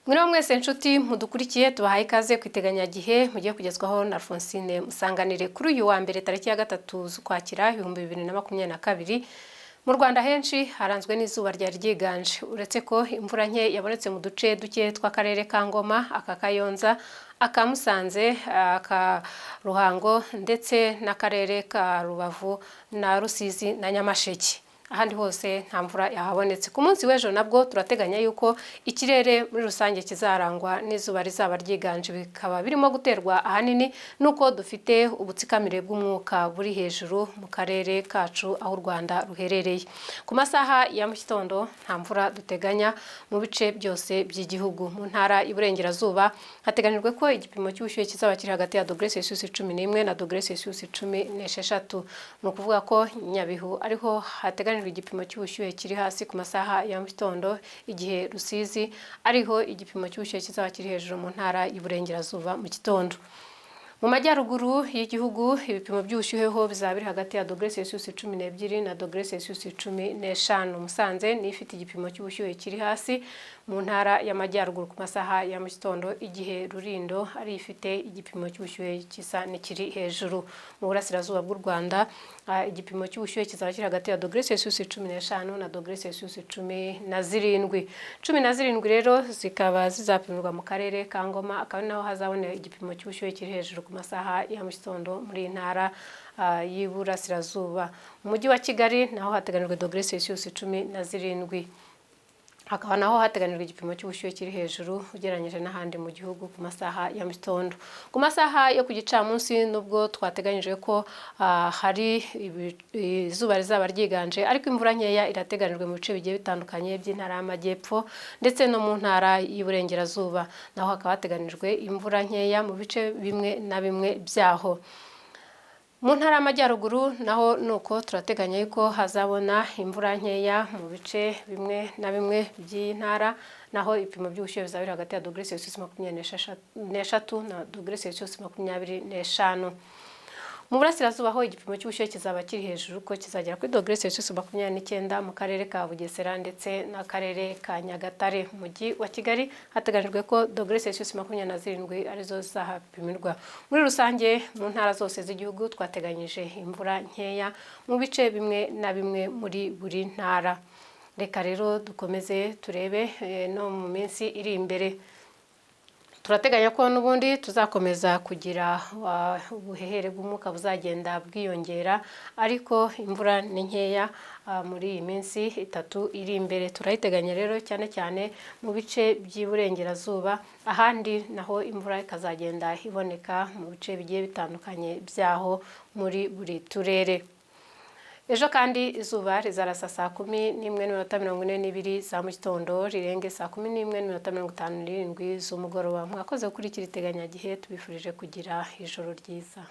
Mwiriwe mwese nshuti mudukurikiye tubahaye ikaze kwiteganyagihe mugiye kugezwaho na Alphonsine Musanganire kuri uyu wa mbere tariki ya 3 z'Ukwakira 2022. Mu Rwanda henshi haranzwe n'izuba ryari ryiganje uretse ko imvura nke yabonetse mu duce duke tw'akarere ka Ngoma, aka Kayonza, aka Musanze, aka Ruhango ndetse n'akarere ka Rubavu na Rusizi na Nyamasheke. Ahandi hose nta mvura yahabonetse. Ku munsi w'ejo nabwo turateganya yuko ikirere muri rusange kizarangwa n'izuba rizaba ryiganje, bikaba birimo guterwa ahanini nuko dufite ubutsikamire bw'umwuka buri hejuru mu karere kacu aho u Rwanda ruherereye. Ku masaha ya mu gitondo nta mvura duteganya mu bice byose by'igihugu. Mu ntara y'Iburengerazuba hateganijwe ko igipimo cy'ubushyuhe kizaba kiri hagati ya °C11 na °C16. Ni ukuvuga ko Nyabihu ariho hateganijwe igipimo cy'ubushyuhe kiri hasi ku masaha ya mu gitondo, igihe Rusizi ariho igipimo cy'ubushyuhe kizaba kiri hejuru mu ntara y'Iburengerazuba mu gitondo. Mu majyaruguru y'igihugu ibipimo by'ubushyuhe ho bizaba biri hagati ya °C12 na °C15. Musanze ni ifite igipimo cy'ubushyuhe kiri hasi mu ntara y'amajyaruguru ku masaha ya mu gitondo, igihe Rulindo ari ifite igipimo cy'ubushyuhe kisa n'ikiri hejuru. Mu burasirazuba bw'u Rwanda igipimo cy'ubushyuhe kizaba kiri hagati ya °C15 na °C17. 17 rero zikaba zizapimirwa mu karere ka Ngoma, akaba naho hazabonera igipimo cy'ubushyuhe kiri hejuru ku masaha ya mu gitondo muri ntara y'Iburasirazuba. Mu mujyi wa Kigali naho hateganijwe °C17. Hakaba naho hateganijwe igipimo cy'ubushyuhe kiri hejuru ugereranyije n'ahandi mu gihugu ku masaha ya mu gitondo. Ku masaha yo ku gicamunsi nubwo twateganyije ko hari izuba rizaba ryiganje, ariko imvura nkeya irateganijwe mu bice bigiye bitandukanye by'intara y'Amajyepfo ndetse no mu ntara y'Iburengerazuba. Naho hakaba hateganijwe imvura nkeya mu bice bimwe na bimwe byaho. Mu ntara y'Amajyaruguru naho nuko turateganya yuko hazabona imvura nkeya mu bice bimwe na bimwe by'intara, naho ibipimo by'ubushyuhe bizaba biri hagati ya °C23 na °C25. Mu burasirazuba ho igipimo cy'ubushyuhe kizaba kiri hejuru ko kizagera kuri °C29 mu karere ka Bugesera ndetse n'akarere ka Nyagatare. Mu mujyi wa Kigali hateganijwe ko °C27 arizo zizahapimirwa. Muri rusange mu ntara zose z'igihugu twateganyije imvura nkeya mu bice bimwe na bimwe muri buri ntara. Reka rero dukomeze turebe no mu minsi iri imbere. Turateganya ko n'ubundi tuzakomeza kugira ubuhehere bw'umwuka buzagenda bwiyongera, ariko imvura ni nkeya muri iyi minsi 3 iri imbere. Turayiteganya rero cyane cyane mu bice by'Iburengerazuba, ahandi naho imvura ikazagenda iboneka mu bice bigiye bitandukanye byaho muri buri turere. Ejo kandi izuba rizarasa saa 11:42 za mu gitondo rirenge saa 11:57 z'umugoroba. Mwakoze gukurikira iteganyagihe, tubifurije kugira ijoro ryiza.